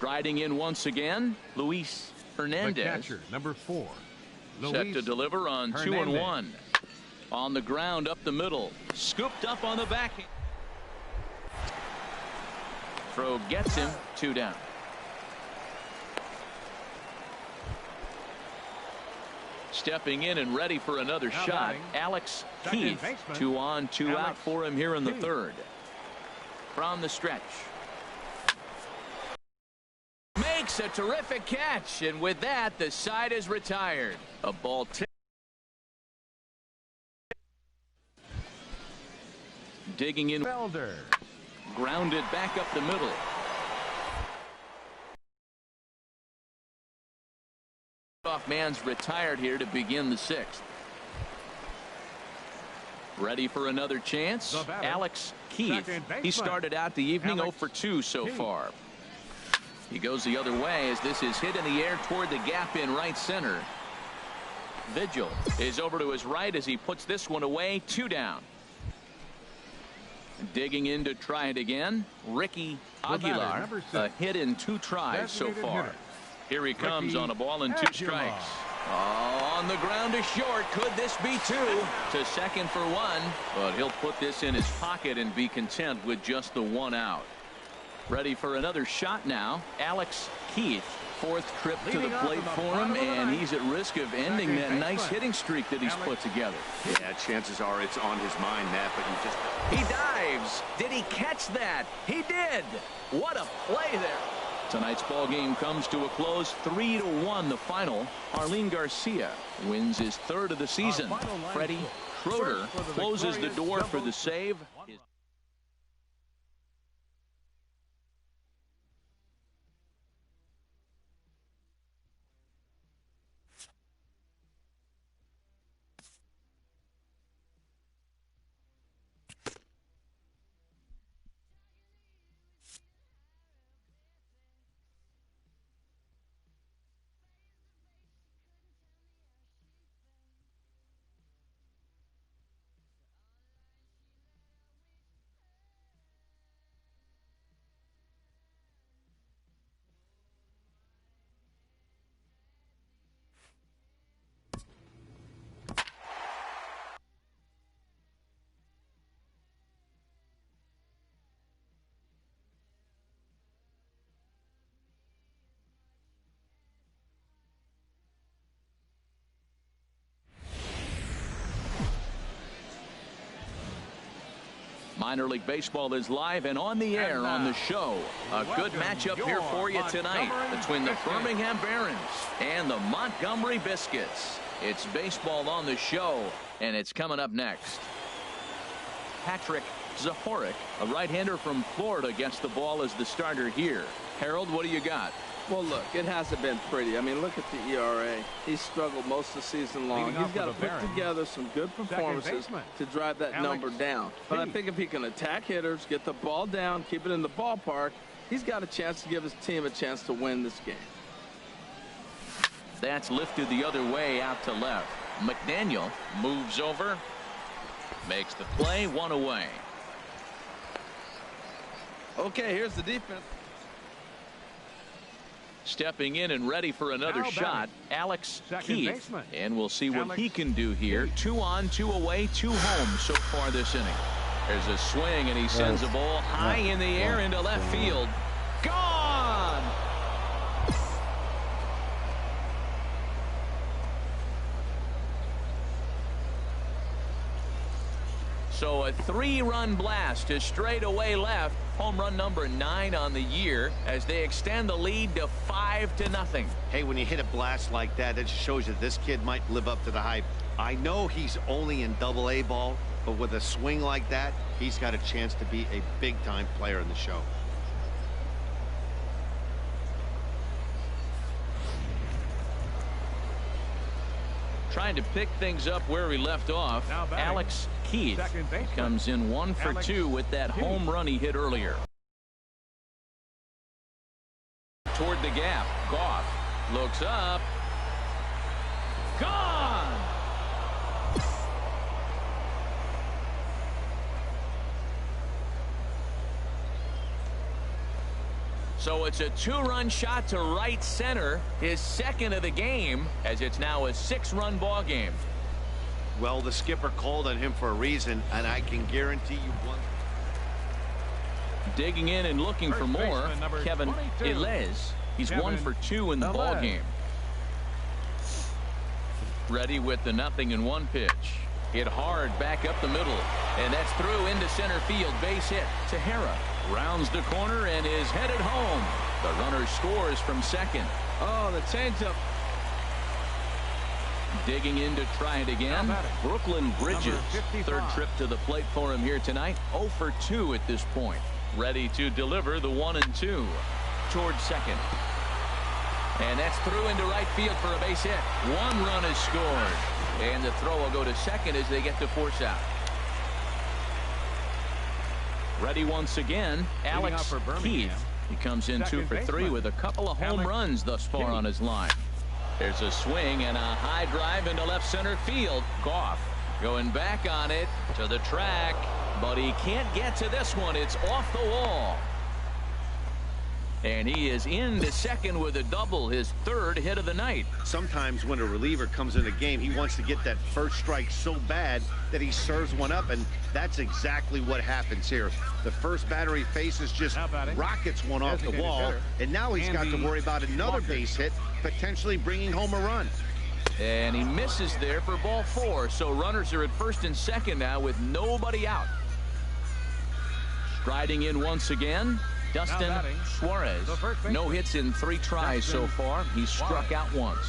Striding in once again, Luis Hernandez. The catcher, number 4. Set to deliver on 2-1. On the ground up the middle. Scooped up on the back. Throw gets him. 2 down. Stepping in and ready for another shot, Alex Keith. 2 on, 2 out for him here in the third. From the stretch. Makes a terrific catch, and with that, the side is retired. A ball digging in. Felder. Grounded back up the middle. Off man's retired here to begin the 6th. Ready for another chance. Alex Keith. He started out the evening 0 for 2 so far. He goes the other way as this is hit in the air toward the gap in right center. Vigil is over to his right as he puts this one away. 2 down. Digging in to try it again. Ricky Aguilar. A hit in 2 tries so far. Here he comes on a ball and 2 strikes. Oh, on the ground to short. Could this be 2? To second for 1. But he'll put this in his pocket and be content with just the 1 out. Ready for another shot now. Alex Keith. 4th trip to the plate for him, and he's at risk of ending that nice hitting streak that he's put together. Yeah, chances are it's on his mind, Matt, but he dives. Did he catch that? He did. What a play there. Tonight's ball game comes to a close. 3-1 the final. Jarlin Garcia wins his 3rd of the season. Freddie Schroeder closes the door for the save. Minor League Baseball is live and on the air on the show. A good matchup here for you tonight between the Birmingham Barons and the Montgomery Biscuits. It's baseball on the show, and it's coming up next. Patrick Zahorik, a right-hander from Florida, gets the ball as the starter here. Harold, what do you got? Well, look, it hasn't been pretty. I mean, look at the ERA. He's struggled most of the season long. He's got to put together some good performances to drive that number down. But I think if he can attack hitters, get the ball down, keep it in the ballpark, he's got a chance to give his team a chance to win this game. That's lifted the other way out to left. McDaniel moves over, makes the play, 1 away. Okay, here's the defense. Stepping in and ready for another shot, Alex Keith. And we'll see what he can do here. 2 on, 2 away, 2 home so far this inning. There's a swing, and he sends a ball high in the air into left field. Gone! So a 3-run blast to straightaway left. Home run number 9 on the year as they extend the lead to 5-0. Hey, when you hit a blast like that, it just shows you this kid might live up to the hype. I know he's only in Double-A ball, but with a swing like that, he's got a chance to be a big-time player in the show. Trying to pick things up where he left off. Alex Keith comes in 1 for 2 with that home run he hit earlier. Toward the gap. Goff looks up. Gone! So it's a 2-run shot to right center, his second of the game, as it's now a 6-run ball game. Well, the skipper called on him for a reason, and I can guarantee you one. Digging in and looking for more, Kevin Ilez. He's 1 for 2 in the ball game. Ready with the 0-1 pitch. Hit hard back up the middle, and that's through into center field. Base hit. Tejera rounds the corner and is headed home. The runner scores from second. Oh, the changeup. Digging in to try it again. Brooklyn Bridges, third trip to the plate for him here tonight. 0 for 2 at this point. Ready to deliver the 1-2 towards second. And that's through into right field for a base hit. 1 run is scored. And the throw will go to second as they get to force out. Ready once again, Alex Keith. He comes in 2 for 3 with a couple of home runs thus far on his line. There's a swing and a high drive into left center field. Goff going back on it to the track, but he can't get to this one. It's off the wall. And he is into second with a double, his 3rd hit of the night. Sometimes when a reliever comes in the game, he wants to get that first strike so bad that he serves one up, and that's exactly what happens here. The first batter he faces just rockets one off the wall, and now he's got to worry about another base hit, potentially bringing home a run. And he misses there for ball 4, so runners are at first and second now with nobody out. Striding in once again, Dustin Suarez. No hits in 3 tries so far. He's struck out once.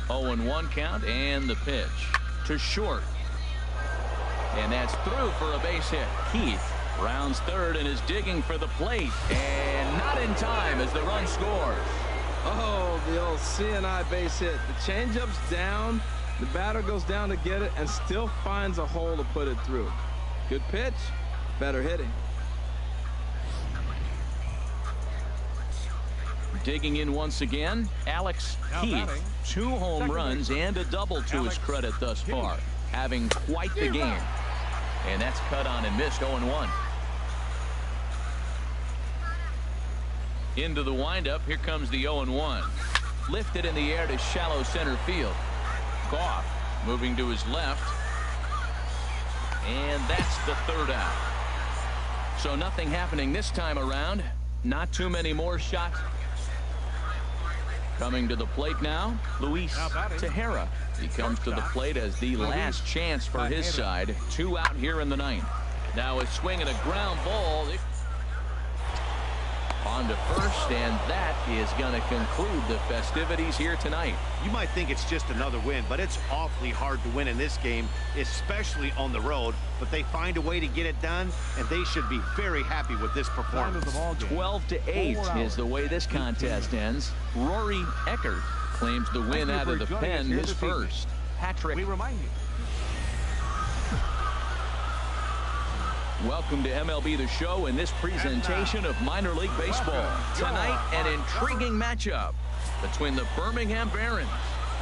0-1 count, and the pitch to short. And that's through for a base hit. Keith rounds third and is digging for the plate. And not in time as the run scores. Oh, the old CNI base hit. The changeup's down. The batter goes down to get it and still finds a hole to put it through. Good pitch, better hitting. Digging in once again, Alex Keith. 2 home runs and a double to his credit thus far. Having quite the game. And that's cut on and missed. 0-1. Into the windup. Here comes the 0-1. Lifted in the air to shallow center field. Goff moving to his left. And that's the 3rd out. So nothing happening this time around. Not too many more shots. Coming to the plate now, Luis Tejera. He comes to the plate as the last chance for his side. 2 out here in the 9th. Now a swing and a ground ball. On to first, and that is going to conclude the festivities here tonight. You might think it's just another win, but it's awfully hard to win in this game, especially on the road. But they find a way to get it done, and they should be very happy with this performance. 12-8 is the way this contest ends. Rory Eckert claims the win out of the pen, his first. Patrick. Welcome to MLB The Show and this presentation of minor league baseball. Tonight, an intriguing matchup between the Birmingham Barons.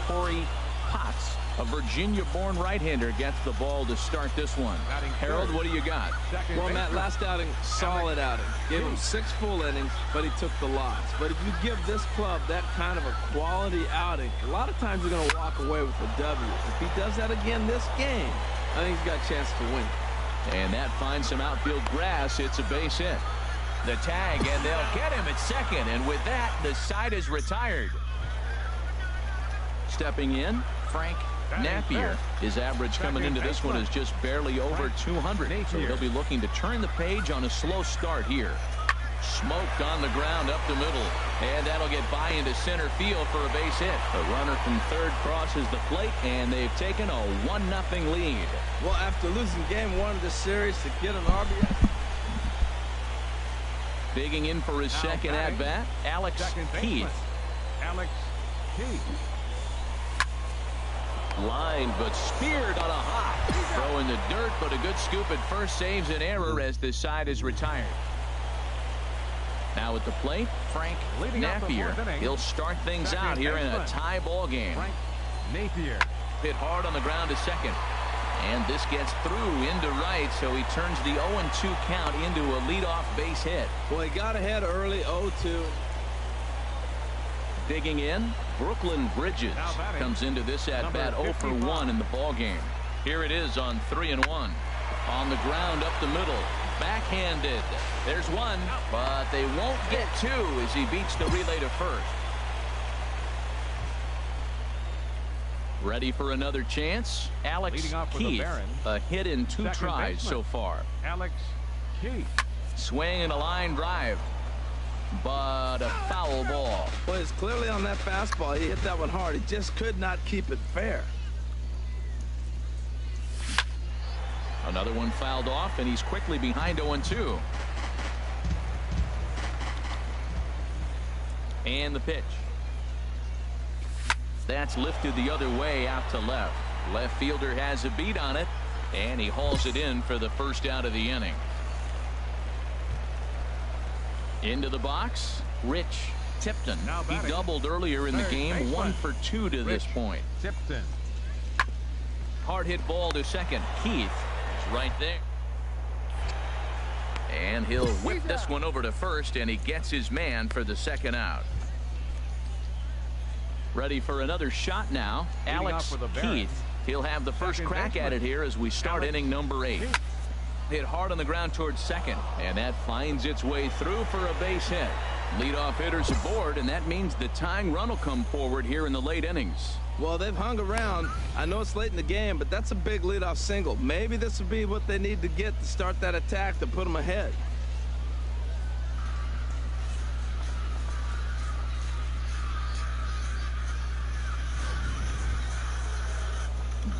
Corey Potts, a Virginia-born right-hander, gets the ball to start this one. Harold, what do you got? Well, Matt, last outing, solid outing. Gave him 6 full innings, but he took the loss. But if you give this club that kind of a quality outing, a lot of times you're going to walk away with a W. If he does that again this game, I think he's got a chance to win. And that finds some outfield grass. It's a base hit. The tag, and they'll get him at second. And with that, the side is retired. Stepping in, Frank Napier. His average coming into this one is just barely over 200. So he'll be looking to turn the page on a slow start here. Smoked on the ground up the middle. And that'll get by into center field for a base hit. The runner from third crosses the plate, and they've taken a 1-0 lead. Well, after losing game 1 of this series, to get an RBI. Digging in for his second at-bat, Alex Keith. Line, but speared on a hop. Throw in the dirt, but a good scoop at first saves an error as the side is retired. Now at the plate, Frank Napier. He'll start things out here in a tie ball game. Hit hard on the ground to second. And this gets through into right, so he turns the 0-2 count into a leadoff base hit. Well, he got ahead early, 0-2. Digging in, Brooklyn Bridges comes into this at-bat 0 for 1 in the ballgame. Here it is on 3-1. On the ground up the middle. Backhanded. There's one, but they won't get two as he beats the relay to first. Ready for another chance? Alex Keith, a hit in 2 tries so far. Alex Keith. Swing and a line drive, but a foul ball. Well, it's clearly on that fastball. He hit that one hard. He just could not keep it fair. Another one fouled off, and he's quickly behind 0-2. And the pitch. That's lifted the other way out to left. Left fielder has a beat on it, and he hauls it in for the first out of the inning. Into the box, Rich Tipton. He doubled earlier in the game, 1 for 2 to this point. Tipton. Hard hit ball to second. Keith is right there. And he'll whip this one over to first, and he gets his man for the second out. Ready for another shot now. Alex Keith. He'll have the first crack at it here as we start inning number 8. Hit hard on the ground towards second, and that finds its way through for a base hit. Leadoff hitters aboard, and that means the tying run will come forward here in the late innings. Well, they've hung around. I know it's late in the game, but that's a big leadoff single. Maybe this will be what they need to get to start that attack to put them ahead.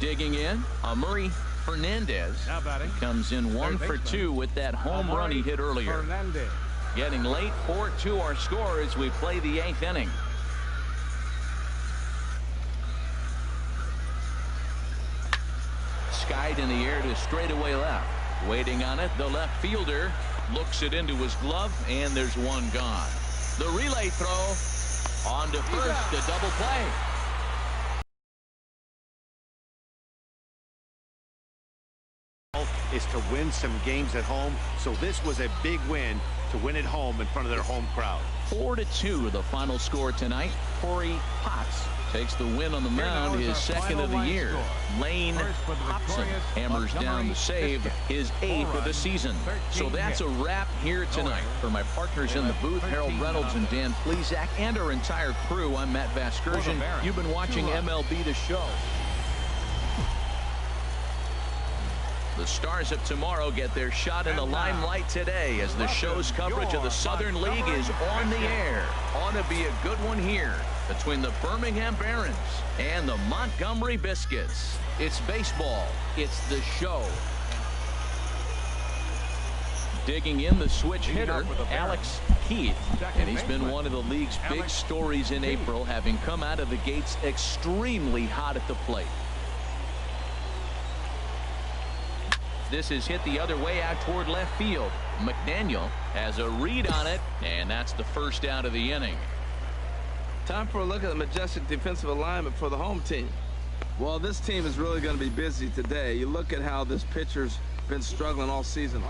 Digging in, Amuri Fernandez comes in 1 for 2 with that home run he hit earlier. Getting late, 4-2 our score as we play the 8th inning. Skied in the air to straightaway left. Waiting on it, the left fielder looks it into his glove, and there's one gone. The relay throw on to first, a double play. Is to win some games at home, so this was a big win to win at home in front of their home crowd. 4-2 the final score tonight. Corey Potts takes the win on the mound, his second of the year. Lane Hobson hammers down the save, his 8th of the season. So that's a wrap here tonight. For my partners in the booth, Harold Reynolds and Dan Plesac, and our entire crew, I'm Matt Vasgersian. You've been watching MLB The Show. The Stars of tomorrow get their shot in the limelight today as the show's coverage of the Southern League is on the air. Ought to be a good one here between the Birmingham Barons and the Montgomery Biscuits. It's baseball. It's the show. Digging in, the switch hitter, Alex Keith. And he's been one of the league's big stories in April, having come out of the gates extremely hot at the plate. This is hit the other way out toward left field. McDaniel has a read on it, and that's the first out of the inning. Time for a look at the majestic defensive alignment for the home team. Well, this team is really going to be busy today. You look at how this pitcher's been struggling all season.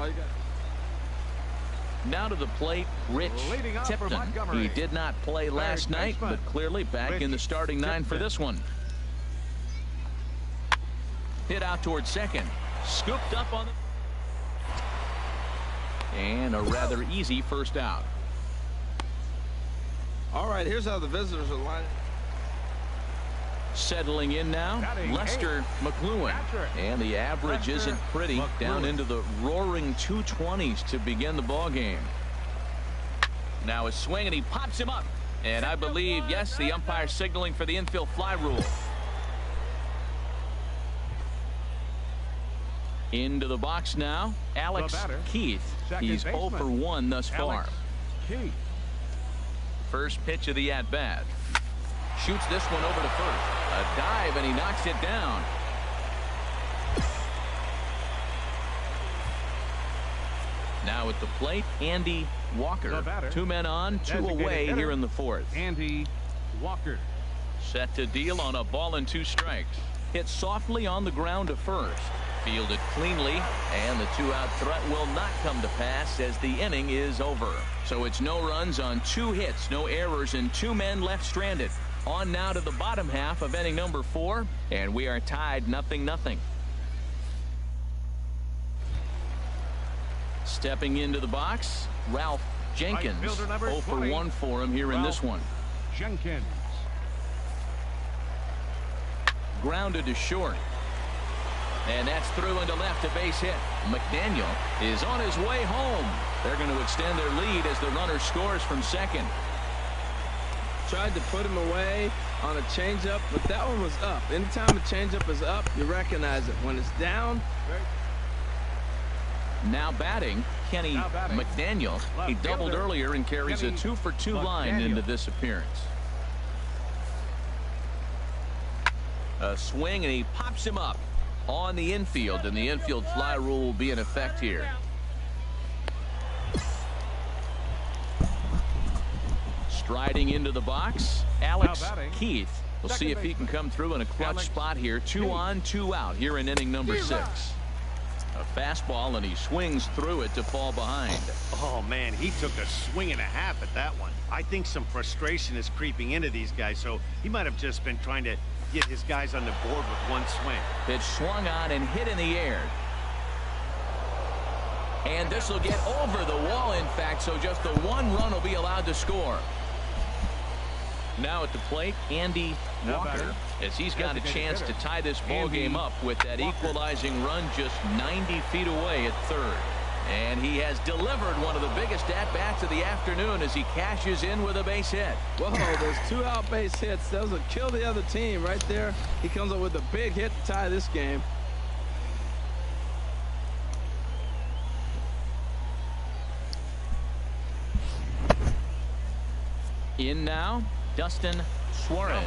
Now to the plate, Rich Tipton. He did not play last night, but clearly back in the starting 9 for this one. Hit out toward second. Scooped up on the... And a rather easy first out. All right, here's how the visitors are lined. Settling in now, Lester McLuhan. And the average isn't pretty. Down into the roaring 220s to begin the ball game. Now a swing, and he pops him up. And I believe, yes, the umpire signaling for the infield fly rule. Into the box now, Alex Keith. He's 0 for 1 thus far. First pitch of the at-bat. Shoots this one over to first. A dive, and he knocks it down. Now at the plate, Andy Walker. 2 men on, 2 away here in the 4th. Andy Walker. Set to deal on a ball and 2 strikes. hit softly on the ground to first. Fielded cleanly, and the two-out threat will not come to pass as the inning is over. So it's no runs on 2 hits, no errors, and 2 men left stranded. On now to the bottom half of inning number 4, and we are tied 0-0. Stepping into the box, Ralph Jenkins. 0 for 1 for him here in this one. Jenkins. Grounded to short. And that's through into left, a base hit. McDaniel is on his way home. They're going to extend their lead as the runner scores from second. Tried to put him away on a changeup, but that one was up. Anytime a changeup is up, you recognize it. When it's down. Now batting, Kenny McDaniel. He doubled earlier and carries a 2 for 2 line into this appearance. A swing, and he pops him up on the infield, and the infield fly rule will be in effect here. Striding into the box, Alex Keith. We'll see if he can come through in a clutch spot here. 2 on, 2 out here in inning number 6. A fastball, and he swings through it to fall behind. Oh, man, he took a swing and a half at that one. I think some frustration is creeping into these guys, so he might have just been trying to get his guys on the board with one swing. Pitch swung on and hit in the air. And this will get over the wall, in fact, so just the 1 run will be allowed to score. Now at the plate, Andy Walker, as he's got a chance to tie this ball game up with that equalizing run just 90 feet away at third. And he has delivered one of the biggest at-bats of the afternoon as he cashes in with a base hit. Whoa, those 2 out base hits, those will kill the other team right there. He comes up with a big hit to tie this game. In now, Dustin Suarez.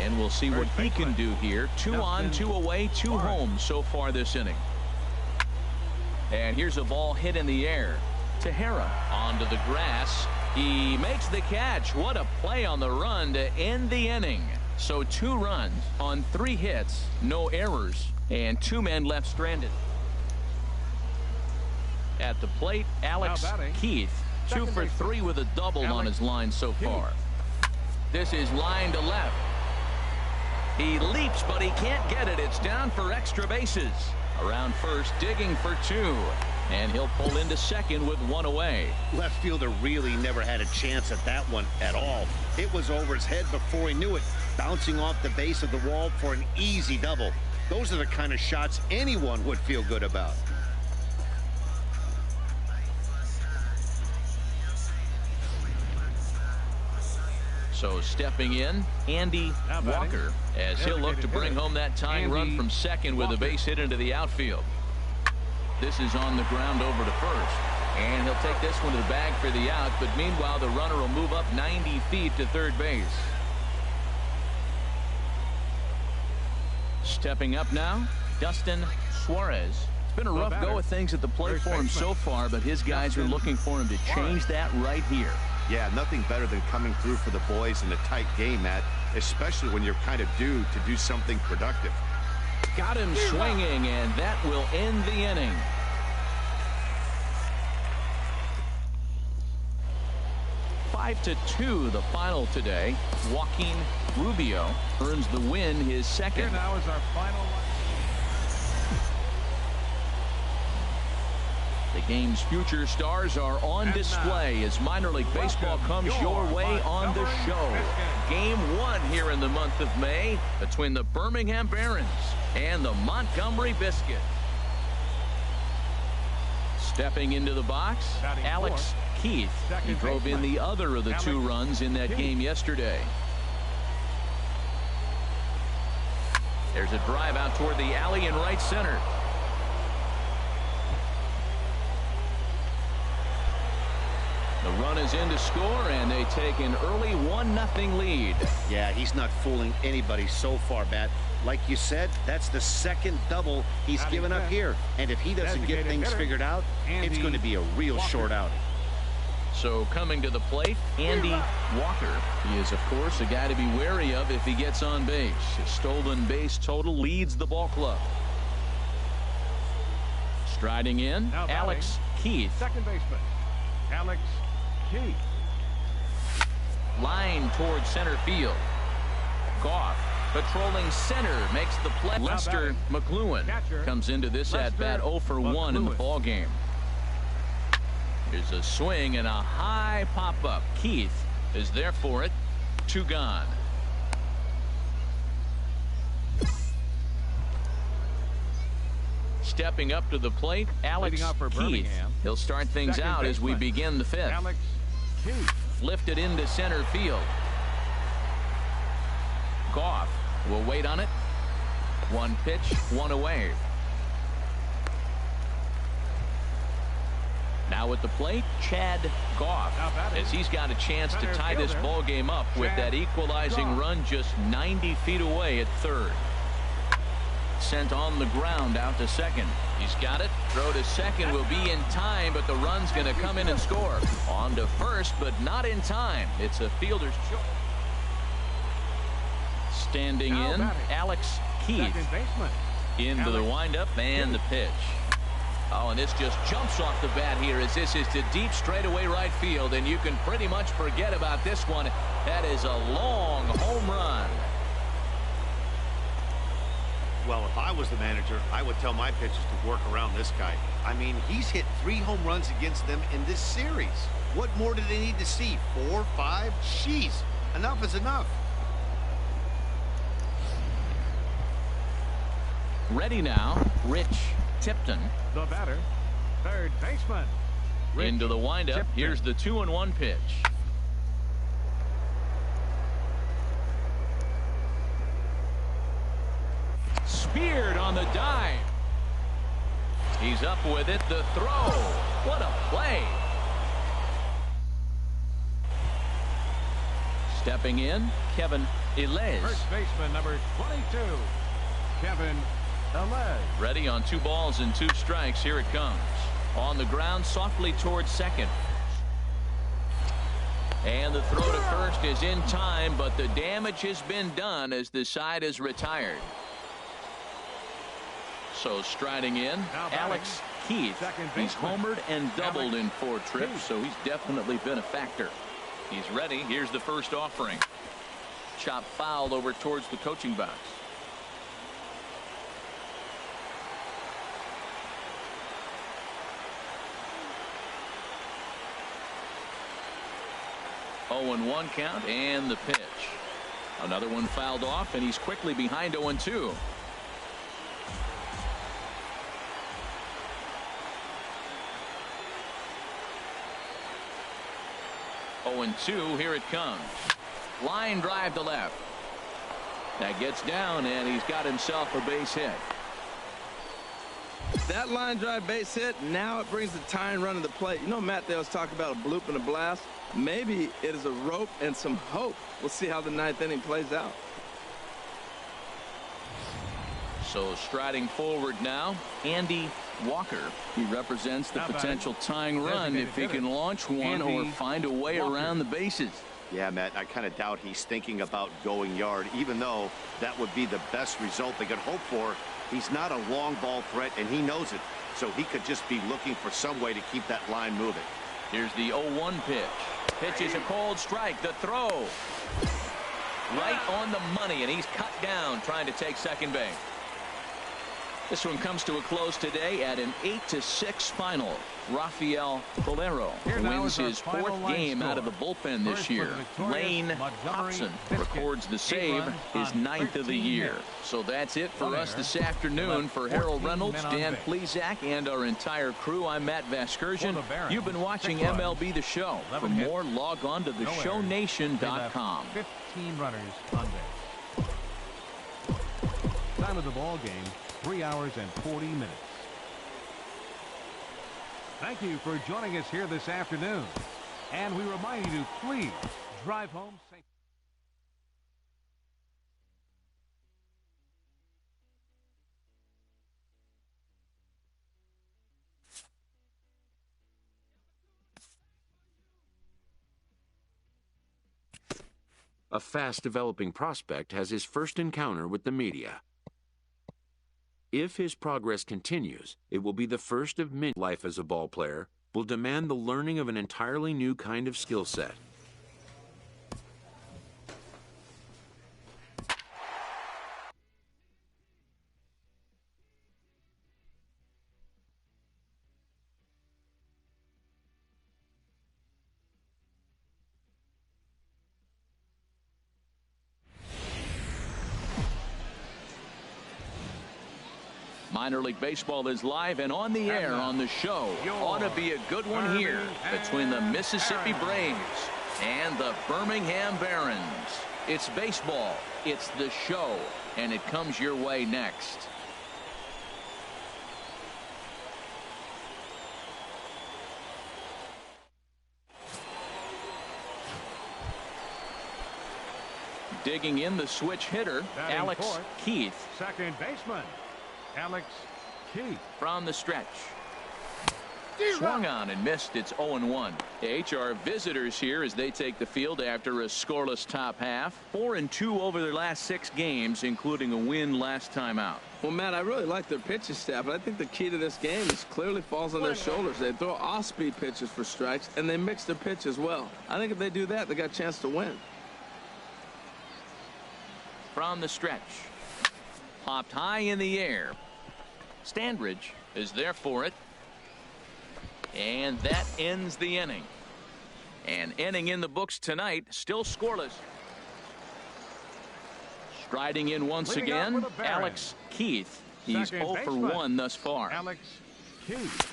And we'll see what he can do here. 2 on, 2 away, 2 home so far this inning. And here's a ball hit in the air. Tejera onto the grass. He makes the catch. What a play on the run to end the inning. So 2 runs on 3 hits, no errors, and 2 men left stranded. At the plate, Alex Keith. 2 for 3 with a double on his line so far. This is line to left. He leaps, but he can't get it. It's down for extra bases. Around first, digging for 2. And he'll pull into second with 1 away. Left fielder really never had a chance at that one at all. It was over his head before he knew it, bouncing off the base of the wall for an easy double. Those are the kind of shots anyone would feel good about. So stepping in, Andy Walker, as he'll look to bring home that tying run from second with a base hit into the outfield. This is on the ground over to first. And he'll take this one to the bag for the out, but meanwhile the runner will move up 90 feet to third base. Stepping up now, Dustin Suarez. It's been a rough go of things at the plate for him so far, but his guys are looking for him to change that right here. Yeah, nothing better than coming through for the boys in a tight game, Matt, especially when you're kind of due to do something productive. Got him swinging, and that will end the inning. Five to 2 the final today. Joaquin Rubio earns the win, his second. Here now is our final. The game's future stars are on display as minor league baseball comes your way on the show. Game 1 here in the month of May between the Birmingham Barons and the Montgomery Biscuits. Stepping into the box, Alex Keith. He drove in the other of the 2 runs in that game yesterday. There's a drive out toward the alley in right center. The run is in to score, and they take an early 1-0 lead. Yeah, he's not fooling anybody so far, Matt. Like you said, that's the second double he's given up here. And if he doesn't get things figured out, it's going to be a real short outing. So coming to the plate, Andy Walker. He is, of course, a guy to be wary of if he gets on base. His stolen base total leads the ball club. Striding in, Alex Keith. Second baseman, Alex Keith. Line towards center field. Goff patrolling center makes the play. Lester McLuhan comes into this at-bat 0 for 1 in the ball game. Here's a swing and a high pop-up. Keith is there for it. 2 gone. Stepping up to the plate, Alex Keith. He'll start things out as we begin the 5th. Alex Keith. Lifted into center field. Goff will wait on it. 1 pitch, 1 away. Now at the plate, Chad Goff, as he's got a chance to tie this ball game up with that equalizing run just 90 feet away at third. Sent on the ground out to second. He's got it. Throw to second will be in time, but the run's going to come in and score. On to first, but not in time. It's a fielder's choice. Standing in, Alex Keith. Into the windup and the pitch. Oh, and this just jumps off the bat here as this is to deep straightaway right field, and you can pretty much forget about this one. That is a long home run. Well, if I was the manager, I would tell my pitchers to work around this guy. I mean, he's hit 3 home runs against them in this series. What more do they need to see? 4, 5? Jeez, enough is enough. Ready now, Rich Tipton. The batter, third baseman. Into the windup. Tipton. Here's the 2-1 pitch. Speared on the dive. He's up with it. The throw. What a play. Stepping in, Kevin Ilez. First baseman number 22, Kevin Ilez. Ready on 2 balls and 2 strikes. Here it comes. On the ground, softly towards second. And the throw to first is in time, but the damage has been done as the side is retired. So striding in, Alex Keith. He's homered and doubled in 4 trips, so he's definitely been a factor. He's ready. Here's the first offering. Chop foul over towards the coaching box. Oh, and 1 count, and the pitch. Another one fouled off, and he's quickly behind 0-2. 0-2. Here it comes. Line drive to left. That gets down, and he's got himself a base hit. That line drive base hit, now it brings the tying run to the plate. You know, Matt, they always talk about a bloop and a blast. Maybe it is a rope and some hope. We'll see how the 9th inning plays out. So striding forward now, Andy Walker. He represents the potential tying run if he can launch one or find a way around the bases. Yeah, Matt, I kind of doubt he's thinking about going yard, even though that would be the best result they could hope for. He's not a long ball threat, and he knows it. So he could just be looking for some way to keep that line moving. Here's the 0-1 pitch. Pitch is a cold strike. The throw. Right on the money, and he's cut down trying to take second base. This one comes to a close today at an 8-6 final. Rafael Colero wins his 4th game out of the bullpen this year. Lane Hobson records the save, his 9th of the year. So that's it for us this afternoon. For Harold Reynolds, Dan Plesac, and our entire crew, I'm Matt Vasgersian. You've been watching MLB The Show. For more, log on to theshownation.com. 15 runners on base. Time of the ball game, 3 hours and 40 minutes. Thank you for joining us here this afternoon. And we remind you to please drive home safely. a fast-developing prospect has his first encounter with the media. If his progress continues, it will be the first of many. Life as a ball player will demand the learning of an entirely new kind of skill set. Minor League Baseball is live and on the air on the show. Ought to be a good one here between the Mississippi Braves and the Birmingham Barons. It's baseball, it's the show, and it comes your way next. Digging in the switch hitter, Alex Keith. Second baseman, Alex Keith. From the stretch. Swung on and missed. It's 0-1. The HR visitors here as they take the field after a scoreless top half. 4-2 over their last 6 games, including a win last time out. Well, Matt, I really like their pitching staff, but I think the key to this game is clearly falls on their shoulders. They throw off-speed pitches for strikes, and they mix their pitch as well. I think if they do that, they got a chance to win. From the stretch. Popped high in the air. Standridge is there for it. And that ends the inning. An inning in the books tonight, still scoreless. Striding in once again, Alex Keith. He's 0 for 1 thus far. Alex Keith.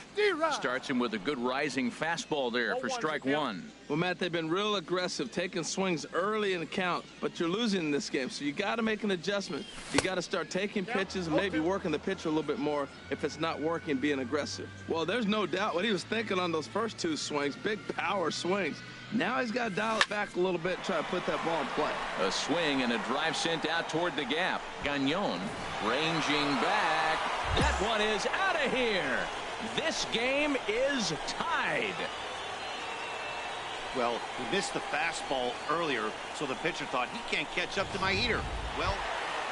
Starts him with a good rising fastball there for strike 1. Well, Matt, they've been real aggressive, taking swings early in the count, but you're losing in this game, so you got to make an adjustment. You got to start taking pitches and maybe working the pitcher a little bit more if it's not working, being aggressive. Well, there's no doubt what he was thinking on those first 2 swings, big power swings. Now he's got to dial it back a little bit and try to put that ball in play. A swing and a drive sent out toward the gap. Gagnon ranging back. That one is out of here. This game is tied. Well, he missed the fastball earlier, so the pitcher thought he can't catch up to my heater. Well,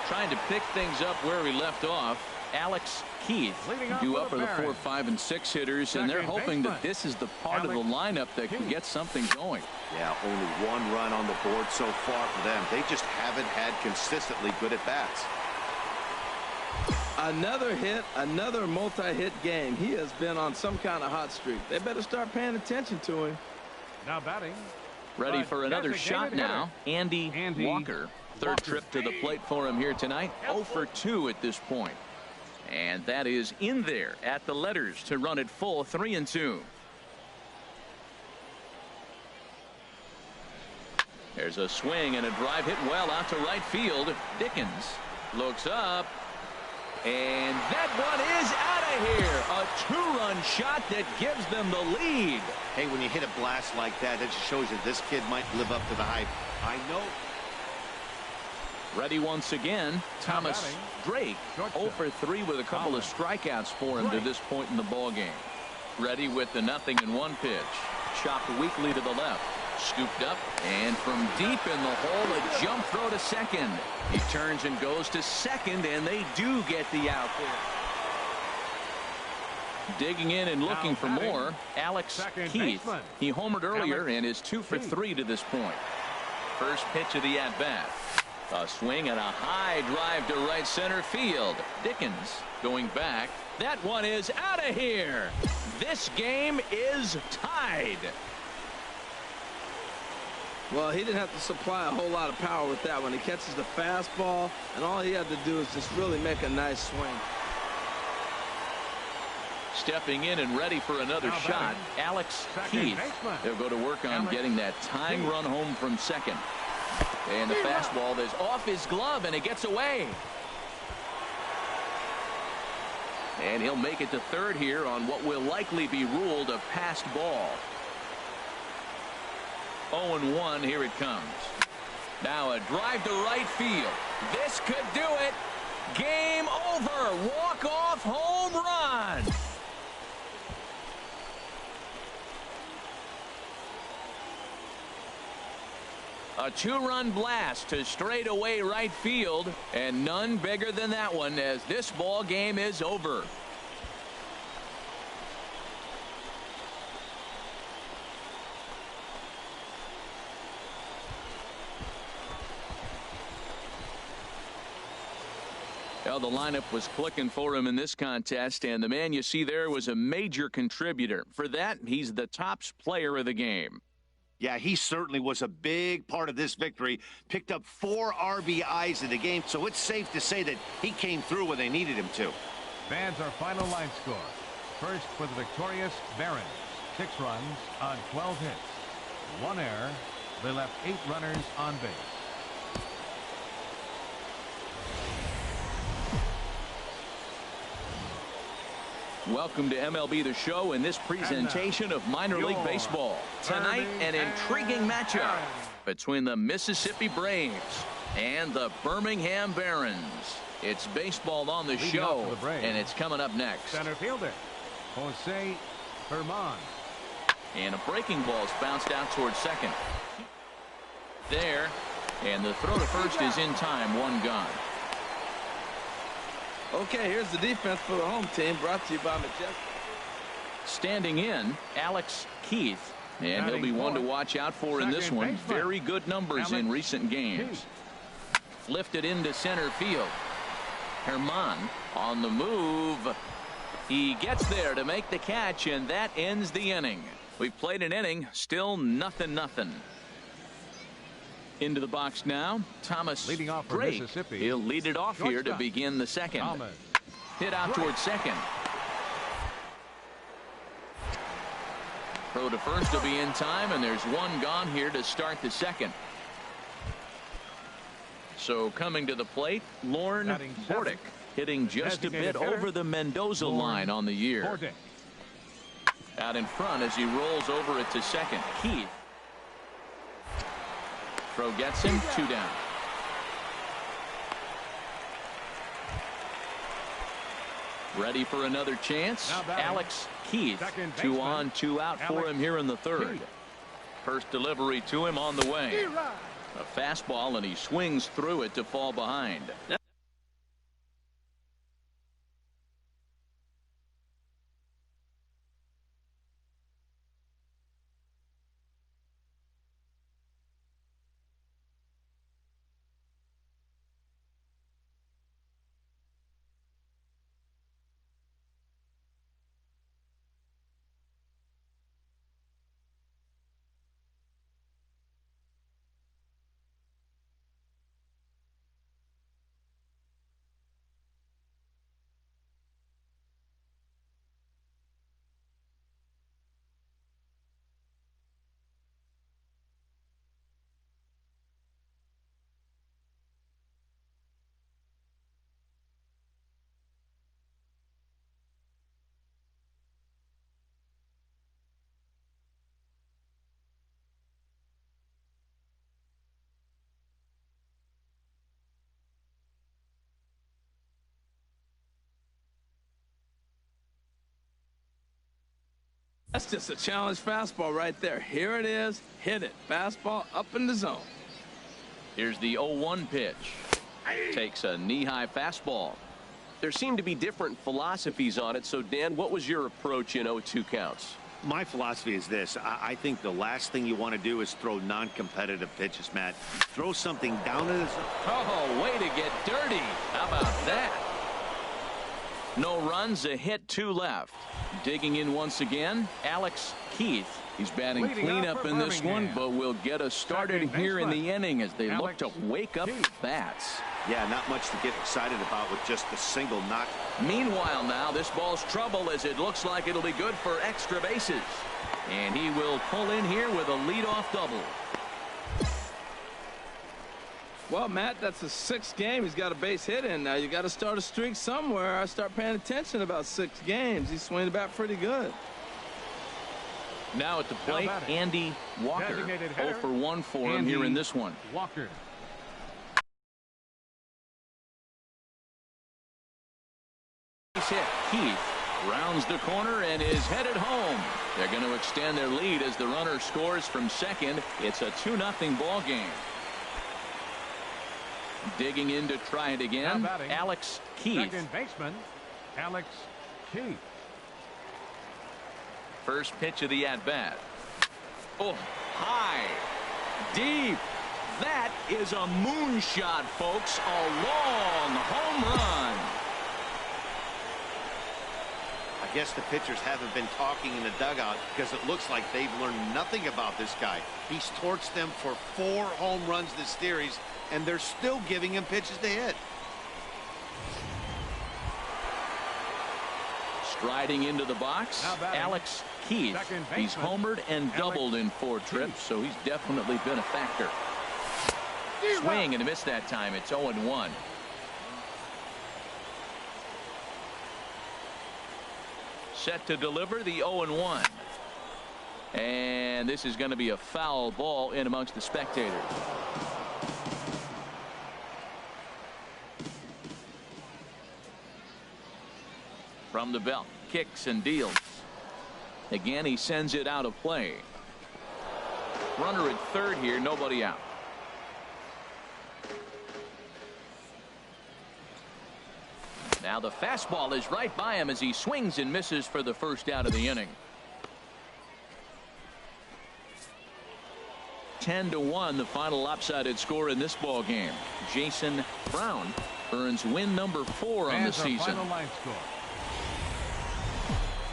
trying to pick things up where he left off. Alex Keith due up for the 4, 5, and 6 hitters, and they're hoping that this is the part of the lineup that can get something going. Yeah, only 1 run on the board so far for them. They just haven't had consistently good at bats. Another hit, another multi-hit game. He has been on some kind of hot streak. They better start paying attention to him. Now batting. Ready for another shot now. Andy Walker. Third trip to the plate for him here tonight. 0 for 2 at this point. And that is in there at the letters to run it full 3-2. There's a swing and a drive hit well out to right field. Dickens looks up. And that one is out of here. A 2-run shot that gives them the lead. Hey, when you hit a blast like that, that just shows you this kid might live up to the hype. I know. Ready once again, Thomas Drake. 0 for 3 with a couple of strikeouts for him to this point in the ball game. Ready with the 0-1 pitch. Chopped weakly to the left. Scooped up, and from deep in the hole, a jump throw to second. He turns and goes to second, and they do get the out there. Digging in and looking for more, Alex Keith. He homered earlier and is 2 for 3 to this point. First pitch of the at-bat. A swing and a high drive to right center field. Dickens going back. That one is out of here. This game is tied. Well, he didn't have to supply a whole lot of power with that one. He catches the fastball, and all he had to do is just really make a nice swing. Stepping in and ready for another shot, Alex Keith. He'll go to work on getting that tying run home from second. And the fastball is off his glove, and it gets away. And he'll make it to third here on what will likely be ruled a passed ball. 0-1, here it comes. Now a drive to right field. This could do it. Game over. Walk-off home run. A two-run blast to straightaway right field, and none bigger than that one as this ball game is over. Well, the lineup was clicking for him in this contest, and the man you see there was a major contributor. For that, he's the top player of the game. Yeah, he certainly was a big part of this victory. Picked up 4 RBIs in the game, so it's safe to say that he came through when they needed him to. Fans, our final line score. First for the victorious Barons. 6 runs on 12 hits. 1 error. They left 8 runners on base. Welcome to MLB The Show in this presentation of minor league baseball. Tonight, an intriguing matchup between the Mississippi Braves and the Birmingham Barons. It's baseball on the show, and it's coming up next. Center fielder, Jose Herman. And a breaking ball's bounced out towards second. There, and the throw to first is in time, 1 gone. Okay, here's the defense for the home team, brought to you by Majestic. Standing in, Alex Keith, and he'll be one to watch out for in this one. Very good numbers in recent games. Lifted into center field. Herman on the move. He gets there to make the catch, and that ends the inning. We've played an inning, still 0-0. Into the box now, Thomas leading off for Drake. Mississippi. He'll lead it off here to begin the second. Hit out towards second. Throw to first will be in time, and there's 1 gone here to start the second. So coming to the plate, Lorne Bordick, hitting just a bit over the Mendoza line on the year. Out in front as he rolls over it to second. Keith. Throw gets him, 2 down. Ready for another chance. Alex Keith. 2 on, 2 out for him here in the third. First delivery to him on the way. A fastball, and he swings through it to fall behind. That's just a challenge fastball right there. Here it is. Hit it. Fastball up in the zone. Here's the 0-1 pitch. Takes a knee-high fastball. There seem to be different philosophies on it. So, Dan, what was your approach in 0-2 counts? My philosophy is this. I think the last thing you want to do is throw non-competitive pitches, Matt. Throw something down to the zone. Oh, way to get dirty. How about that? No runs, a hit, 2 left. Digging in once again, Alex Keith. He's batting cleanup in this one, but will get us started here in the inning as they look to wake up the bats. Yeah, not much to get excited about with just a single knock. Meanwhile now, this ball's trouble as it looks like it'll be good for extra bases. And he will pull in here with a leadoff double. Well, Matt, that's the 6th game. He's got a base hit in now. You got to start a streak somewhere. I start paying attention about 6 games. He's swinging the bat pretty good. Now at the plate, Andy Walker. 0 for 1 for him here in this one. Walker. Hit. Keith Rounds the corner and is headed home. They're going to extend their lead as the runner scores from second. It's a 2-0 ball game. Digging in to try it again, Alex Keith. Second baseman, Alex Keith. First pitch of the at-bat. Oh, high, deep. That is a moonshot, folks. A long home run. I guess the pitchers haven't been talking in the dugout because it looks like they've learned nothing about this guy. He's torched them for 4 home runs this series, and they're still giving him pitches to hit. Striding into the box, Alex Keith. He's homered and doubled in 4 trips, so he's definitely been a factor. Swing and a miss that time. It's 0-1. Set to deliver the 0-1. And this is going to be a foul ball in amongst the spectators. From the belt, kicks and deals. Again, he sends it out of play. Runner at third here, nobody out. Now the fastball is right by him as he swings and misses for the first out of the inning. 10-1, the final lopsided score in this ball game. Jason Brown earns win number 4 on the season.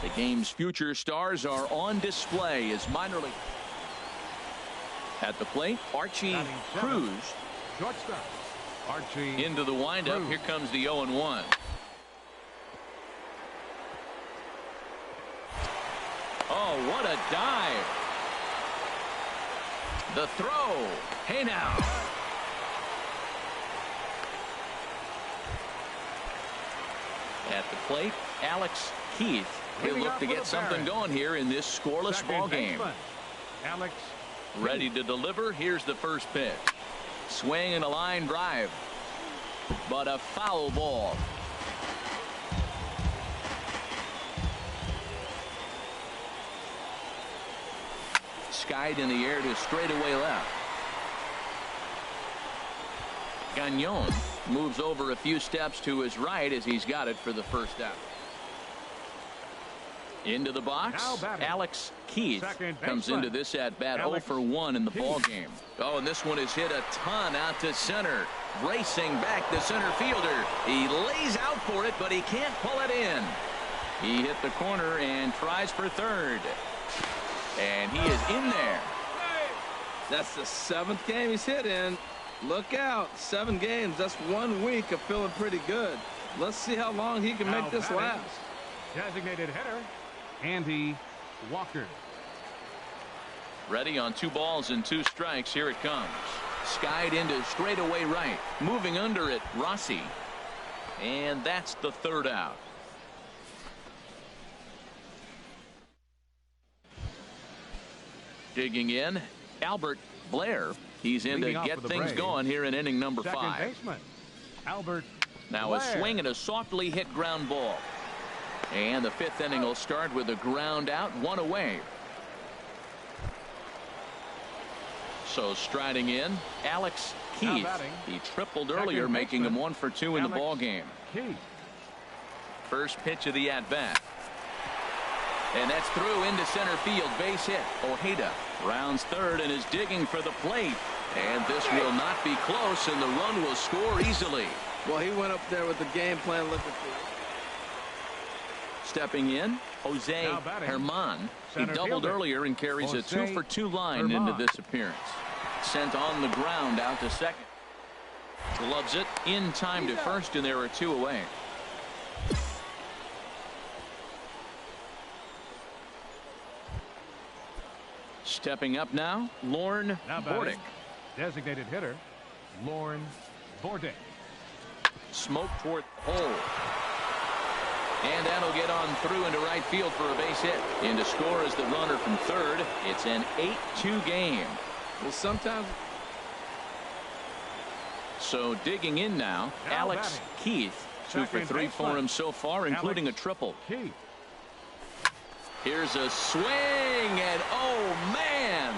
The game's future stars are on display as minor league. At the plate, Archie Cruz. Shortstop, Archie into the windup. Cruz. Here comes the 0-1. Oh, what a dive. The throw. Hey now. At the plate, Alex Keith. He'll look to get something going here in this scoreless ball game. Alex ready to deliver. Here's the first pitch. Swing and a line drive. But a foul ball. Skied in the air to straightaway left. Gagnon moves over a few steps to his right as he's got it for the first out. Into the box, Alex Keith comes into this at-bat 0 for 1 in the ball game. Oh, and this one is hit a ton out to center. Racing back the center fielder. He lays out for it, but he can't pull it in. He hit the corner and tries for third. And he is in there. That's the 7th game he's hit in. Look out. 7 games. That's 1 week of feeling pretty good. Let's see how long he can make this last. Designated hitter, Andy Walker. Ready on 2 balls and 2 strikes. Here it comes. Skied into straightaway right. Moving under it, Rossi. And that's the 3rd out. Digging in, Albert Blair. He's in to get things going here in inning number 5. Second baseman, Albert now Blair. A swing and a softly hit ground ball. And the 5th inning will start with a ground out, 1 away. So striding in, Alex Keith. He tripled earlier, making him 1 for 2 in the ball game. First pitch of the at-bat. And that's through into center field, base hit. Ojeda rounds third and is digging for the plate. And this will not be close, and the run will score easily. Well, he went up there with the game plan looking for it. Stepping in, Jose Herman. He doubled earlier and carries a 2 for 2 line into this appearance. Sent on the ground out to second. Gloves it in time to first, and there are 2 away. Stepping up now, Lorne Bordick. Designated hitter, Lorne Bordick. Smoke toward the hole. And that'll get on through into right field for a base hit. In to score is the runner from third. It's an 8-2 game. Well, sometimes. So digging in now, Alex Keith. 2 for 3 for him so far, including a triple. Here's a swing, and oh, man.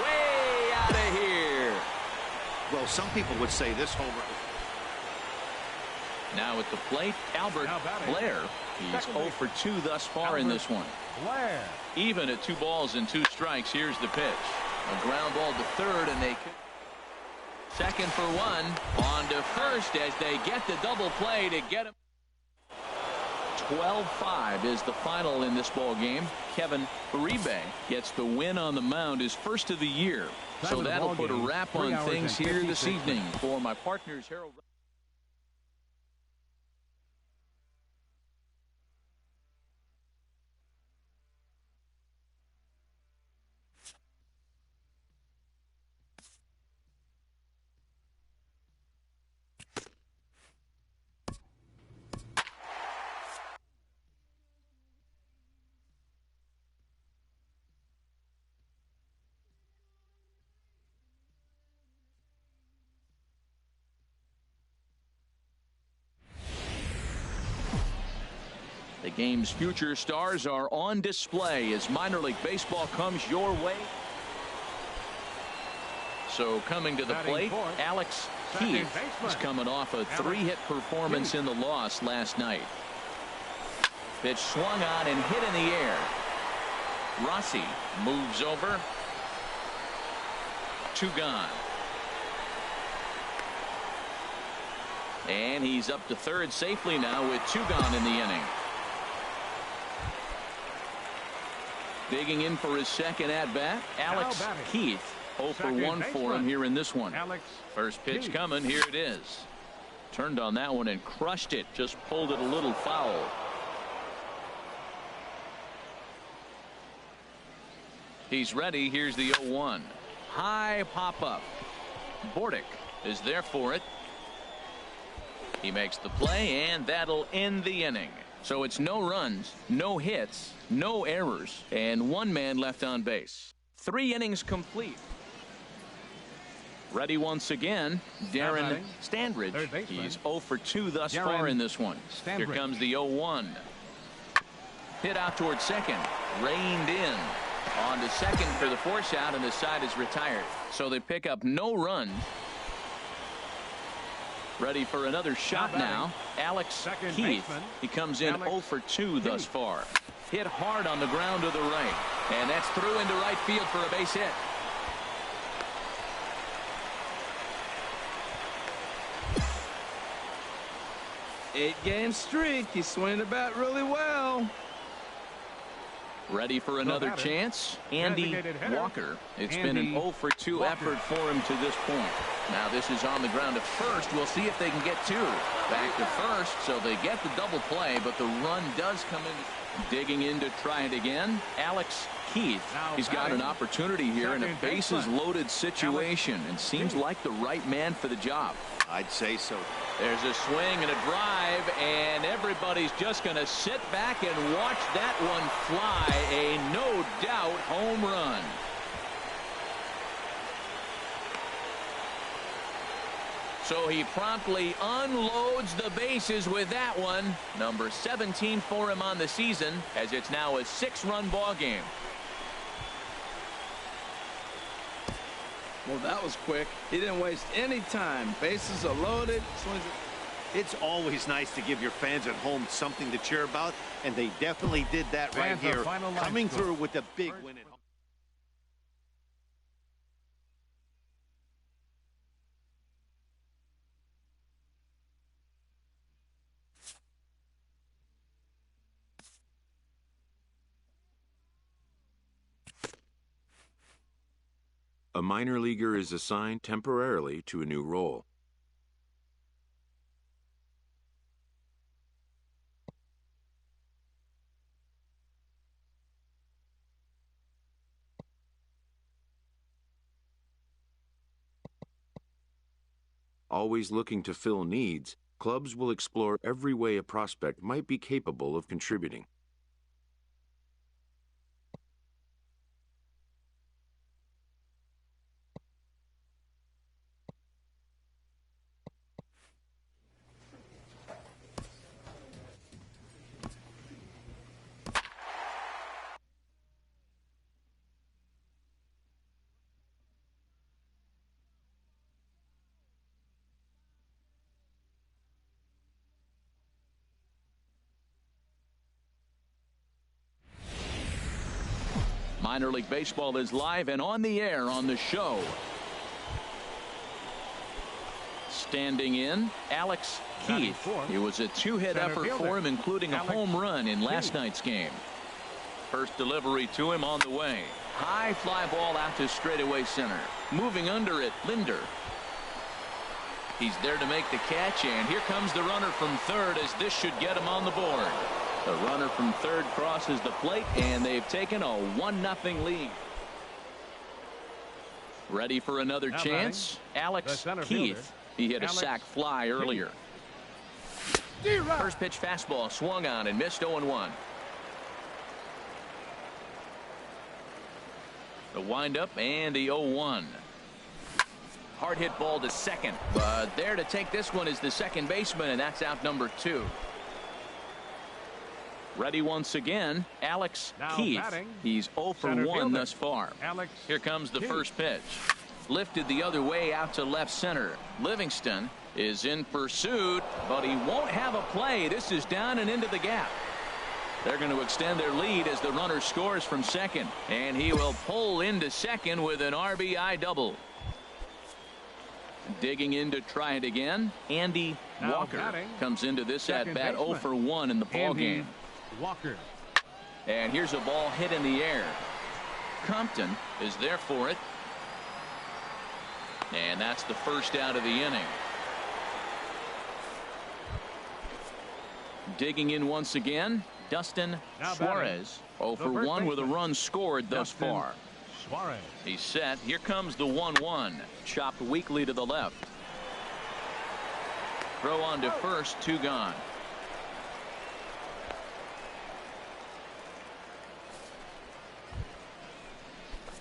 Way out of here. Well, some people would say this homer. Now at the plate, Albert Blair. He's 0 for 2 thus far in this one. Blair. Even at 2 balls and 2 strikes. Here's the pitch. A ground ball to third, and they second for 1. On to first as they get the double play to get him. 12-5 is the final in this ball game. Kevin Uribe gets the win on the mound, his first of the year. So that'll put a wrap on things here this evening. For my partners, Harold. The game's future stars are on display as minor league baseball comes your way. So coming to the plate, Alex Keith is coming off a 3-hit performance in the loss last night. Pitch swung on and hit in the air. Rossi moves over. 2 gone. And he's up to third safely now with 2 gone in the inning. Digging in for his second at-bat, Alex Keith. 0 for 1 for him here in this one. First pitch coming. Here it is. Turned on that one and crushed it. Just pulled it a little foul. He's ready. Here's the 0-1. High pop-up. Bordick is there for it. He makes the play, and that'll end the inning. So it's no runs, no hits, no errors, and 1 man left on base. 3 innings complete. Ready once again, Darren Standridge. He's 0 for 2 thus far in this one. Here comes the 0-1. Hit out towards second. Reined in. On to second for the force out, and the side is retired. So they pick up no runs. Ready for another shot now. Alex Keith. He comes in 0 for 2 thus far. Hit hard on the ground to the right. And that's through into right field for a base hit. Eight-game streak. He's swinging the bat really well. Ready for another chance. Andy Walker. It's been an 0 for 2 effort for him to this point. Now this is on the ground to first. We'll see if they can get 2. Back to first, so they get the double play, but the run does come in. Digging in to try it again, Alex Keith. He's got an opportunity here in a bases-loaded situation and seems like the right man for the job. I'd say so. There's a swing and a drive, and everybody's just going to sit back and watch that one fly. A no-doubt home run. So he promptly unloads the bases with that one. Number 17 for him on the season, as it's now a 6-run ball game. Well, that was quick. He didn't waste any time. Bases are loaded. It's always nice to give your fans at home something to cheer about, and they definitely did that right here, coming through with a big win at home. A minor leaguer is assigned temporarily to a new role. Always looking to fill needs, clubs will explore every way a prospect might be capable of contributing. Minor League Baseball is live and on the air on the show. Standing in, Alex Keith. It was a two-hit effort for him, including a home run in last night's game. First delivery to him on the way. High fly ball out to straightaway center. Moving under it, Linder. He's there to make the catch, and here comes the runner from third, as this should get him on the board. The runner from third crosses the plate, and they've taken a 1-0 lead. Ready for another chance? Alex Keith. He hit a sac fly earlier. First pitch fastball swung on and missed 0-1. The windup and the 0-1. Hard hit ball to second, but there to take this one is the second baseman, and that's out number 2. Ready once again, Alex Keith. He's 0 for 1 thus far. Here comes the first pitch. Lifted the other way out to left center. Livingston is in pursuit, but he won't have a play. This is down and into the gap. They're going to extend their lead as the runner scores from second, and he will pull into second with an RBI double. Digging in to try it again, Andy Walker comes into this at bat 0 for 1 in the ball game. Walker. And here's a ball hit in the air. Compton is there for it. And that's the first out of the inning. Digging in once again, Dustin Suarez. 0 for 1 with a run scored thus far. Suarez. He's set. Here comes the 1-1. Chopped weakly to the left. Throw on to first, 2 gone.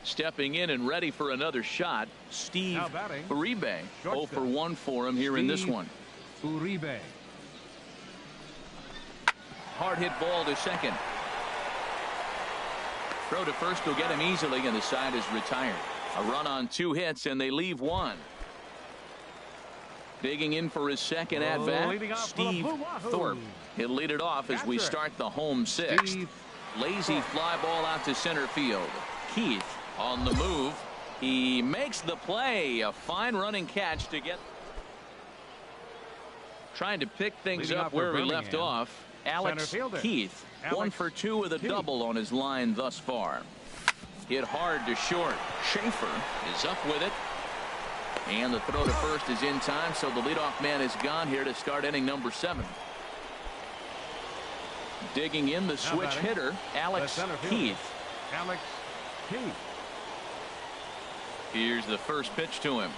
Stepping in and ready for another shot, Steve Uribe. 0 for 1 for him here in this one. Uribe. Hard hit ball to second. Throw to first will get him easily, and the side is retired. A run on 2 hits, and they leave 1. Digging in for his second at bat, Steve Thorpe. He'll lead it off as we start the home 6th. Lazy fly ball out to center field. Keith on the move. He makes the play. A fine running catch to get. Trying to pick things up where we left off. Alex Keith, 1 for 2 with a double on his line thus far. Hit hard to short. Schaefer is up with it. And the throw to first is in time, so the leadoff man is gone here to start inning number 7. Digging in, the switch hitter, Alex Keith. Alex Keith. Here's the first pitch to him.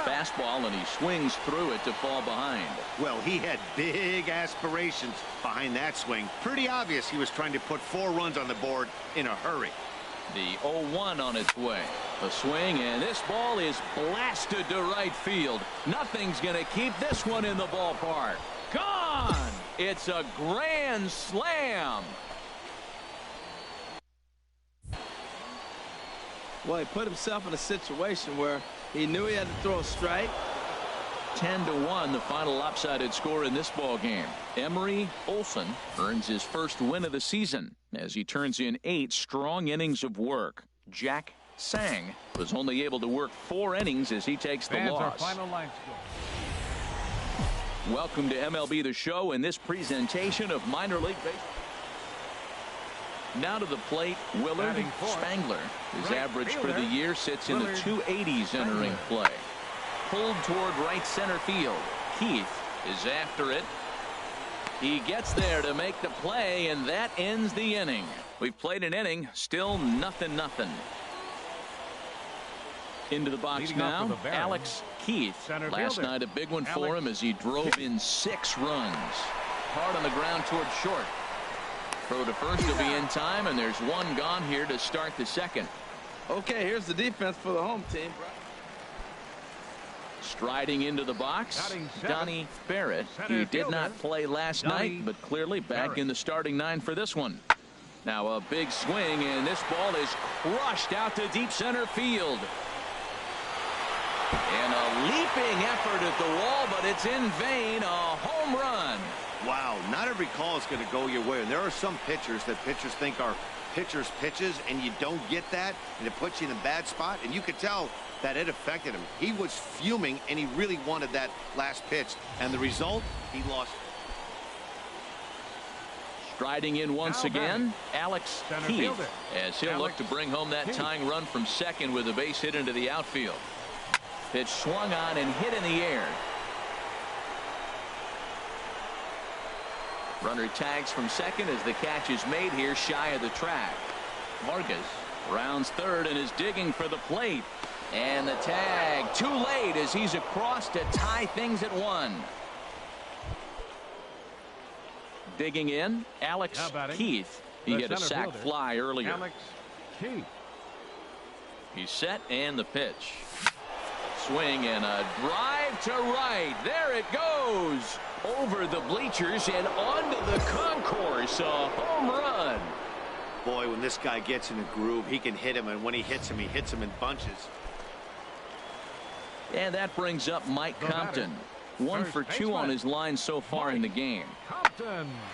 Fastball, and he swings through it to fall behind. Well, he had big aspirations behind that swing. Pretty obvious he was trying to put 4 runs on the board in a hurry. The 0-1 on its way. The swing, and this ball is blasted to right field. Nothing's going to keep this one in the ballpark. Gone! It's a grand slam. Well, he put himself in a situation where he knew he had to throw a strike. 10-1, the final lopsided score in this ball game. Emery Olson earns his first win of the season as he turns in 8 strong innings of work. Jack Sang was only able to work 4 innings as he takes the loss. Final line score. Welcome to MLB The Show in this presentation of minor league baseball. Now to the plate, Willard Spangler. His average for the year sits in the 280s entering play. Pulled toward right center field. Keith is after it. He gets there to make the play, and that ends the inning. We've played an inning, still 0-0. Into the box now, Alex Keith. Last night a big one for him as he drove in 6 runs. Hard on the ground toward short. Throw to first will be in time, and there's 1 gone here to start the 2nd. Okay, here's the defense for the home team. Striding into the box, Donnie Barrett. He did not play last night, but clearly back in the starting 9 for this one. Now a big swing, and this ball is crushed out to deep center field. And a leaping effort at the wall, but it's in vain. A home run. Wow, not every call is going to go your way. And there are some pitchers that pitchers think are pitchers' pitches, and you don't get that, and it puts you in a bad spot. And you could tell that it affected him. He was fuming, and he really wanted that last pitch. And the result, he lost. Striding in once again, Alex Keith, as he'll look to bring home that tying run from second with a base hit into the outfield. Pitch swung on and hit in the air. Runner tags from second as the catch is made here shy of the track. Vargas rounds third and is digging for the plate. And the tag too late as he's across to tie things at 1. Digging in, Alex Keith. He hit a sac fly earlier. Alex Keith. He's set and the pitch. Swing and a drive to right. There it goes. Over the bleachers and onto the concourse. A home run. Boy, when this guy gets in a groove, he can hit him, and when he hits him in bunches. And that brings up Mike Compton. 1 for 2 on his line so far in the game.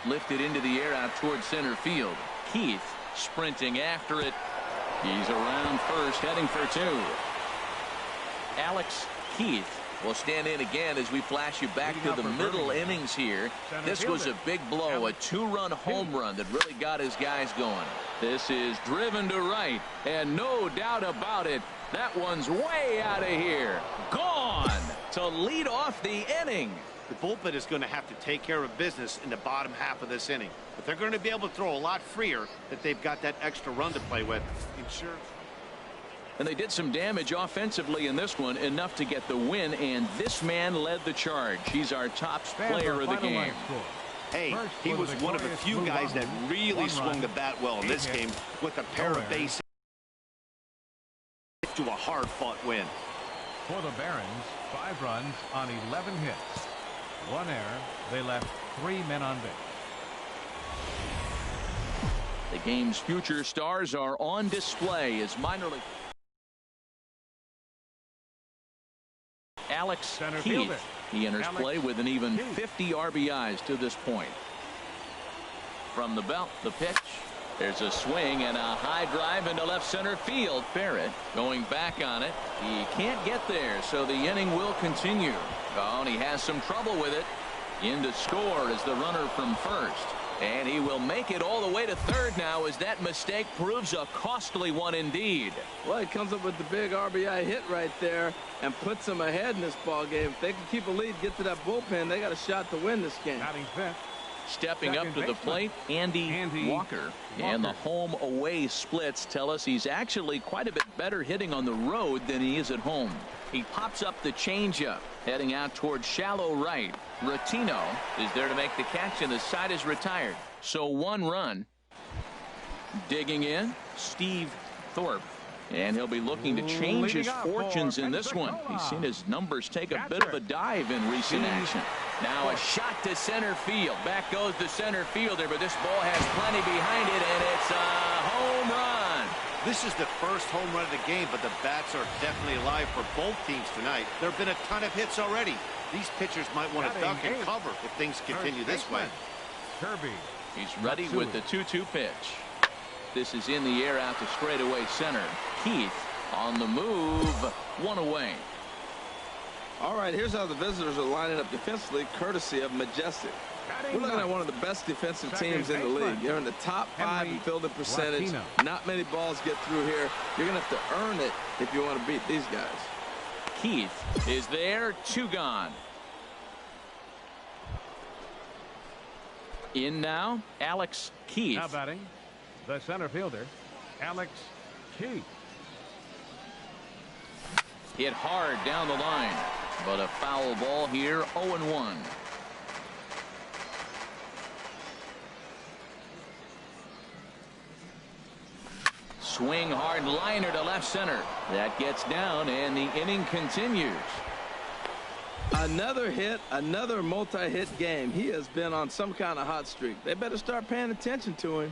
Lifted into the air out towards center field. Keith sprinting after it. He's around first, heading for 2. Alex Keith will stand in again as we flash you back to the middle innings here. This was a big blow, a 2-run home run that really got his guys going. This is driven to right, and no doubt about it, that one's way out of here. Gone to lead off the inning. The bullpen is going to have to take care of business in the bottom half of this inning. But they're going to be able to throw a lot freer that they've got that extra run to play with. And they did some damage offensively in this one, enough to get the win, and this man led the charge. He's our top player of the game. Hey, he was one of the few guys that really swung the bat well in this game with a pair of bases to a hard-fought win. For the Barons, 5 runs on 11 hits. 1 error. They left 3 men on base. The game's future stars are on display as minor league. Alex Keith. He enters play with an even 50 RBIs to this point. From the belt, the pitch. There's a swing and a high drive into left center field. Barrett going back on it. He can't get there, so the inning will continue. Oh, and he has some trouble with it. In to score is the runner from first. And he will make it all the way to third now as that mistake proves a costly one indeed. Well, he comes up with the big RBI hit right there and puts them ahead in this ball game. If they can keep a lead, get to that bullpen, they got a shot to win this game. Stepping up to the plate, Andy Walker. And the home-away splits tell us he's actually quite a bit better hitting on the road than he is at home. He pops up the changeup, heading out towards shallow right. Rotino is there to make the catch, and the side is retired. So 1 run. Digging in, Steve Thorpe. And he'll be looking to change his fortunes in this one. He's seen his numbers take a bit of a dive in recent action. Now a shot to center field. Back goes the center fielder, but this ball has plenty behind it, and it's a home run. This is the first home run of the game, but the bats are definitely alive for both teams tonight. There have been a ton of hits already. These pitchers might want to duck and cover if things continue this way. Kirby. He's ready with the 2-2 pitch. This is in the air out to straightaway center. Keith on the move. 1 away. All right, here's how the visitors are lining up defensively, courtesy of Majestic. We're looking at one of the best defensive teams in the league. They're in the top 5 in fielding percentage. Not many balls get through here. You're going to have to earn it if you want to beat these guys. Keith is there. 2 gone. In now, Alex Keith. Now batting, the center fielder, Alex Keith. Hit hard down the line, but a foul ball here. 0-1. Swing hard liner to left center. That gets down, and the inning continues. Another hit, another multi-hit game. He has been on some kind of hot streak. They better start paying attention to him.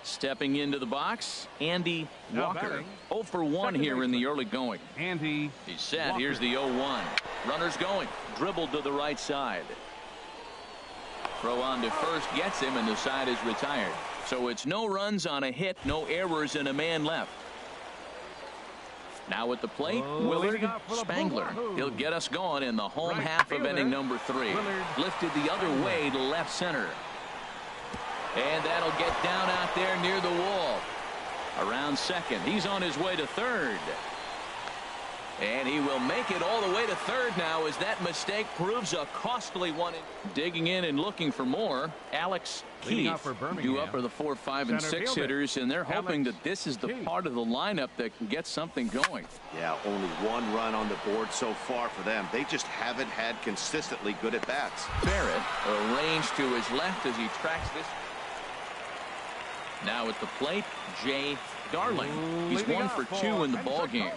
Stepping into the box, Andy Walker. 0 for 1 here in the early going. Andy. He's set. Here's the 0-1. Runners going. Dribbled to the right side. Throw on to first gets him, and the side is retired. So it's no runs on a hit, no errors, and a man left. Now at the plate, Willard Spangler. He'll get us going in the home half of inning number 3. Lifted the other way to left center. And that'll get down out there near the wall. Around second. He's on his way to third. And he will make it all the way to third now as that mistake proves a costly one. Digging in and looking for more, Alex Keith due up for the 4, 5, and 6 hitters, and they're hoping that this is the part of the lineup that can get something going. Yeah, only 1 run on the board so far for them. They just haven't had consistently good at-bats. Barrett arranged to his left as he tracks this. Now at the plate, Jay Darling. He's 1 for 2 in the ball game.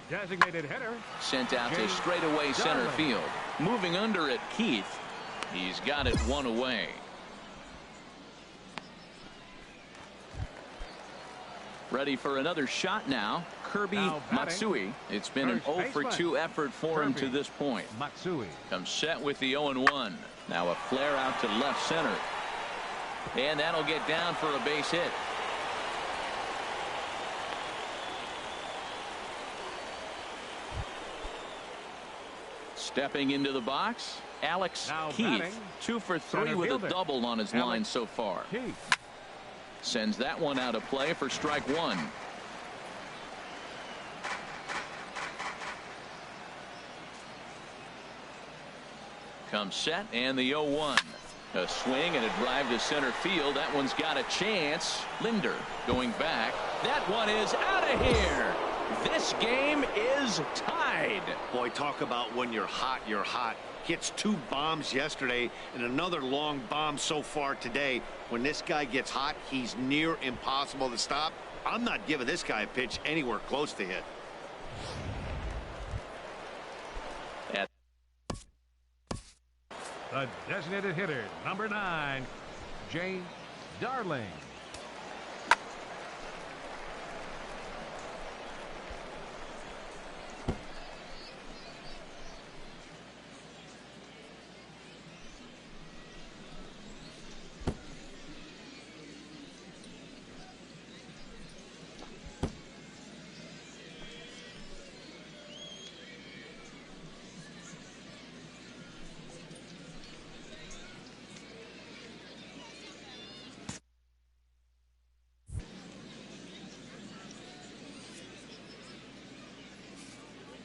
Designated hitter. Sent out to straightaway center field. Moving under it, Keith. He's got it 1 away. Ready for another shot now. Kirby Matsui. It's been an 0 for 2 effort for him to this point. Matsui comes set with the 0-1. Now a flare out to left center. And that'll get down for a base hit. Stepping into the box, Alex Keith. 2 for 3 with a double on his line so far. Sends that one out of play for strike 1. Comes set and the 0-1. A swing and a drive to center field. That one's got a chance. Linder going back. That one is out of here. This game is tied. Boy, talk about when you're hot, you're hot. Hits 2 bombs yesterday and another long bomb so far today. When this guy gets hot, he's near impossible to stop. I'm not giving this guy a pitch anywhere close to hit. The designated hitter, number 9, Jay Darling.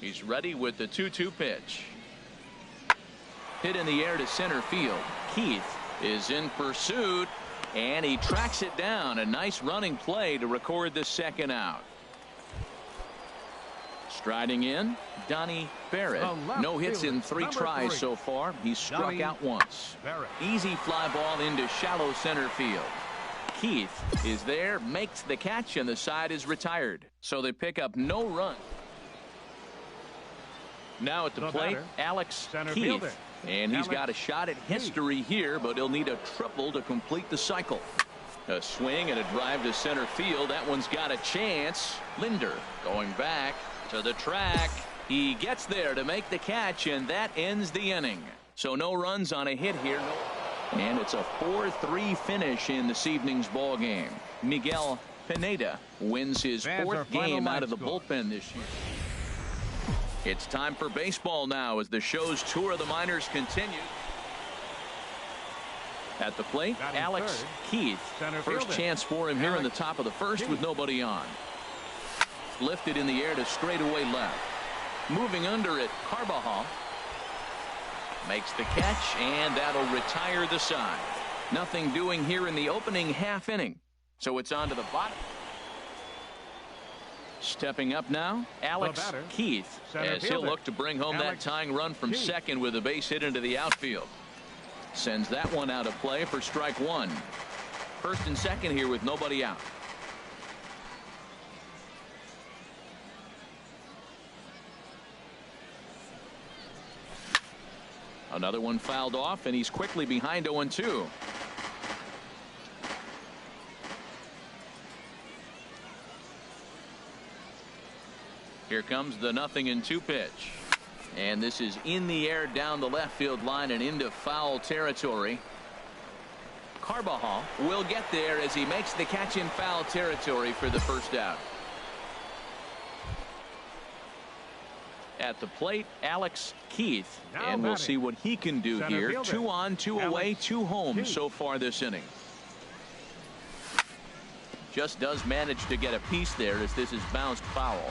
He's ready with the 2-2 pitch. Hit in the air to center field. Keith is in pursuit, and he tracks it down. A nice running play to record the second out. Striding in, Donnie Barrett. No hits in 3 tries so far. He's struck out once. Easy fly ball into shallow center field. Keith is there, makes the catch, and the side is retired. So they pick up no run. Now at the plate, Alex Keith. And he's got a shot at history here, but he'll need a triple to complete the cycle. A swing and a drive to center field. That one's got a chance. Linder going back to the track. He gets there to make the catch, and that ends the inning. So no runs on a hit here. And it's a 4-3 finish in this evening's ball game. Miguel Pineda wins his 4th game out of the bullpen this year. It's time for baseball now as the show's tour of the minors continues. At the plate, Alex Keith. First chance for him here in the top of the first with nobody on. Lifted in the air to straightaway left. Moving under it, Carbajal makes the catch, and that'll retire the side. Nothing doing here in the opening half inning. So it's on to the bottom. Stepping up now, Alex Keith, as he'll look to bring home that tying run from second with a base hit into the outfield. Sends that one out of play for strike 1. First and second here with nobody out. Another one fouled off, and he's quickly behind 0-2. Here comes the 0-2 pitch. And this is in the air down the left field line and into foul territory. Carbajal will get there as he makes the catch in foul territory for the first out. At the plate, Alex Keith, and we'll see what he can do here. 2 on, 2 away, 2 home so far this inning. Just does manage to get a piece there as this is bounced foul.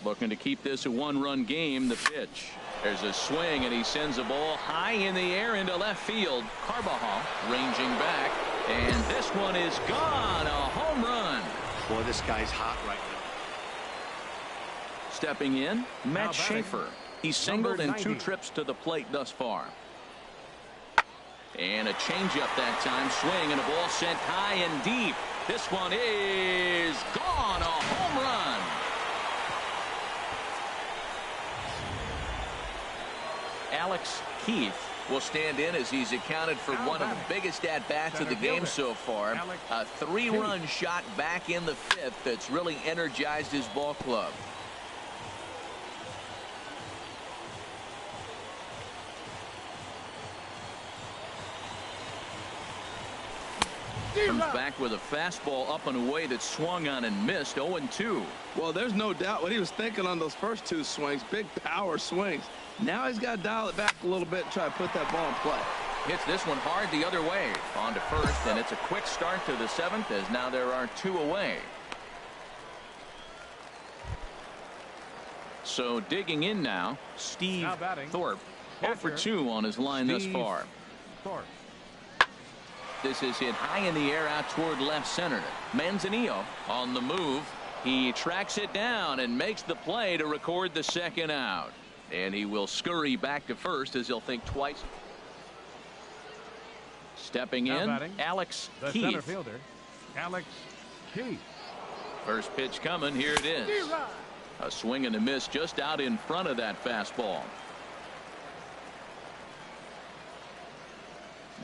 Looking to keep this a 1-run game. The pitch. There's a swing, and he sends a ball high in the air into left field. Carbajal ranging back, and this one is gone. A home run. Boy, this guy's hot right now. Stepping in, Matt Schaefer. He's singled in 2 trips to the plate thus far. And a changeup that time. Swing and a ball sent high and deep. This one is gone. A home run. Alex Keith will stand in as he's accounted for one of the biggest at-bats of the game so far. A 3-run shot back in the 5th that's really energized his ball club. Comes back with a fastball up and away that swung on and missed. 0-2. Well, there's no doubt what he was thinking on those first 2 swings. Big power swings. Now he's got to dial it back a little bit and try to put that ball in play. Hits this one hard the other way. On to first, and it's a quick start to the 7th as now there are 2 away. So digging in now, Steve Thorpe. 0 for 2 on his line thus far. Thorpe. This is hit high in the air out toward left center. Manzanillo on the move. He tracks it down and makes the play to record the 2nd out. And he will scurry back to first as he'll think twice. Stepping in, Alex Keith. Center fielder, Alex Keith. First pitch coming. Here it is. A swing and a miss just out in front of that fastball.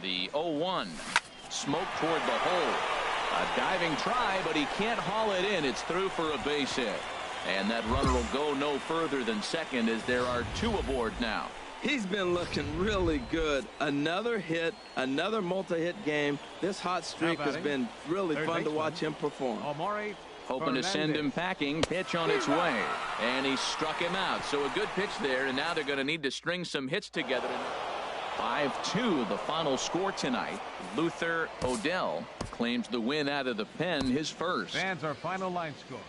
The 0-1. Smoke toward the hole. A diving try, but he can't haul it in. It's through for a base hit. And that runner will go no further than second as there are 2 aboard now. He's been looking really good. Another hit, another multi-hit game. This hot streak has been really fun to watch him perform. Hoping to send him packing. Pitch on its way. And he struck him out. So a good pitch there, and now they're going to need to string some hits together. 5-2 the final score tonight. Luther Odell claims the win out of the pen, his first. Fans, our final line score.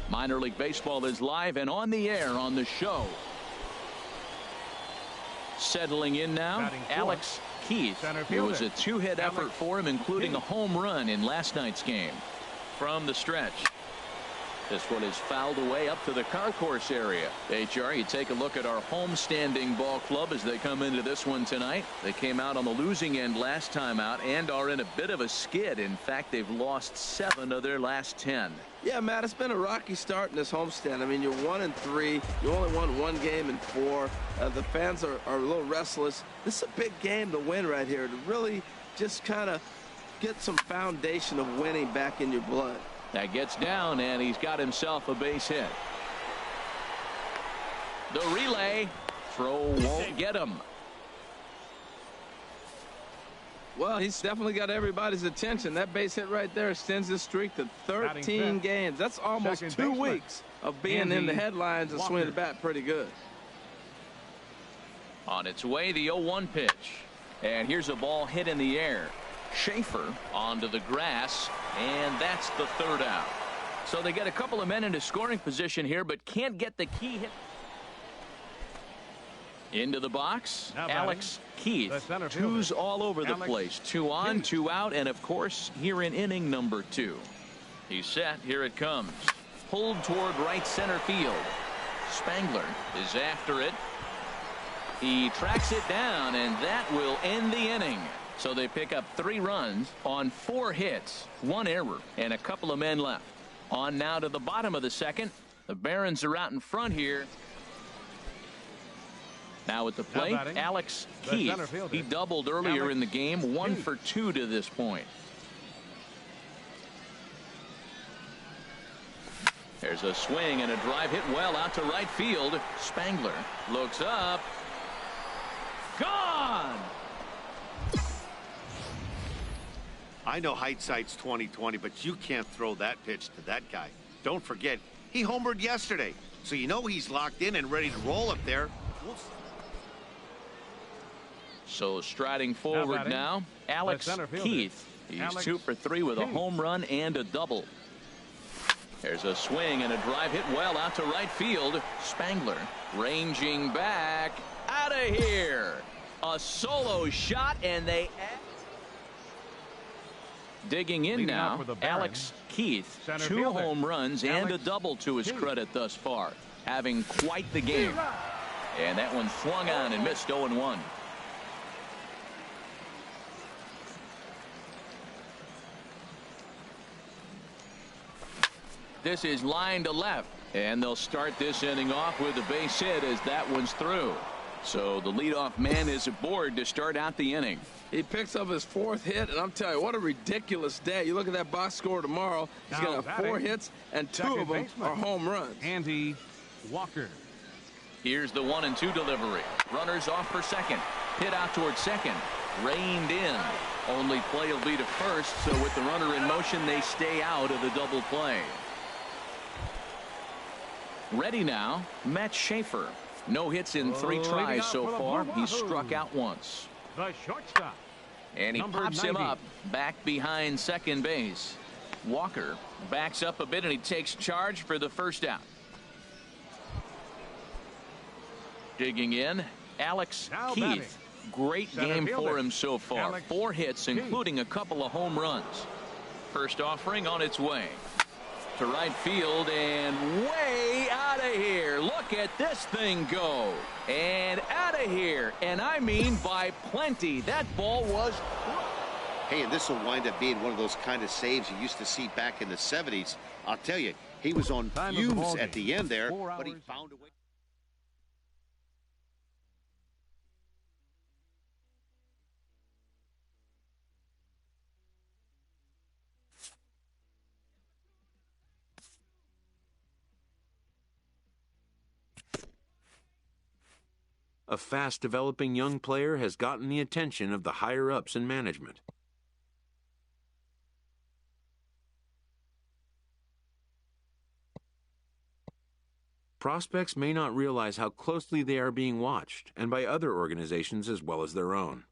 Minor League Baseball is live and on the air on the show. Settling in now, Alex Keith. It was a 2-hit effort for him, including a home run in last night's game. From the stretch. This one is fouled away up to the concourse area. HR, you take a look at our home-standing ball club as they come into this one tonight. They came out on the losing end last time out and are in a bit of a skid. In fact, they've lost 7 of their last 10. Yeah, Matt, it's been a rocky start in this homestand. I mean, you're 1-3. You only won 1 game in 4. The fans are a little restless. This is a big game to win right here, to really just kind of get some foundation of winning back in your blood. That gets down, and he's got himself a base hit. The relay. Throw won't get him. Well, he's definitely got everybody's attention. That base hit right there extends his streak to 13 games. That's almost 2 weeks of being in the headlines and swinging the bat pretty good. On its way, the 0-1 pitch. And here's a ball hit in the air. Schaefer onto the grass, and that's the 3rd out. So they get a couple of men into scoring position here, but can't get the key hit. Into the box, Alex Keith. 2s all over the place. 2 on, 2 out, and of course here in inning number 2. He's set. Here it comes. Pulled toward right center field. Spangler is after it. He tracks it down, and that will end the inning. So they pick up 3 runs on 4 hits, 1 error, and a couple of men left. On now to the bottom of the 2nd. The Barons are out in front here. Now at the plate, Alex Keith. He doubled earlier in the game, 1 for 2 to this point. There's a swing and a drive hit well out to right field. Spangler looks up. Gone! I know hindsight's 20/20, but you can't throw that pitch to that guy. Don't forget, he homered yesterday, so you know he's locked in and ready to roll up there. So striding forward now, Alex Keith. He's 2 for 3 with a home run and a double. There's a swing and a drive hit well out to right field. Spangler ranging back. Out of here. A solo shot, and they... Digging in now, Alex Keith. 2 home runs and a double to his credit thus far. Having quite the game. And that one swung on and missed 0-1. This is line to left. And they'll start this inning off with a base hit as that one's through. So the leadoff man is aboard to start out the inning. He picks up his 4th hit, and I'm telling you, what a ridiculous day. You look at that box score tomorrow, he's going to have 4 hits, and 2 of them are home runs. Andy Walker. Here's the 1-2 delivery. Runners off for second. Hit out towards second. Reined in. Only play will be to first, so with the runner in motion, they stay out of the double play. Ready now, Matt Schaefer. No hits in 3 tries so far. He's struck out once. The shortstop. And he pops him up back behind second base. Walker backs up a bit and he takes charge for the first out. Digging in, Alex Keith. Great game for him so far. 4 hits, including a couple of home runs. First offering on its way to right field and way out of here. Look at this thing go. And out of here. And I mean by plenty. That ball was... Hey, and this will wind up being one of those kind of saves you used to see back in the 70s. I'll tell you, he was on fumes at the end there, but he found a way. A fast-developing young player has gotten the attention of the higher-ups in management. Prospects may not realize how closely they are being watched, and by other organizations as well as their own.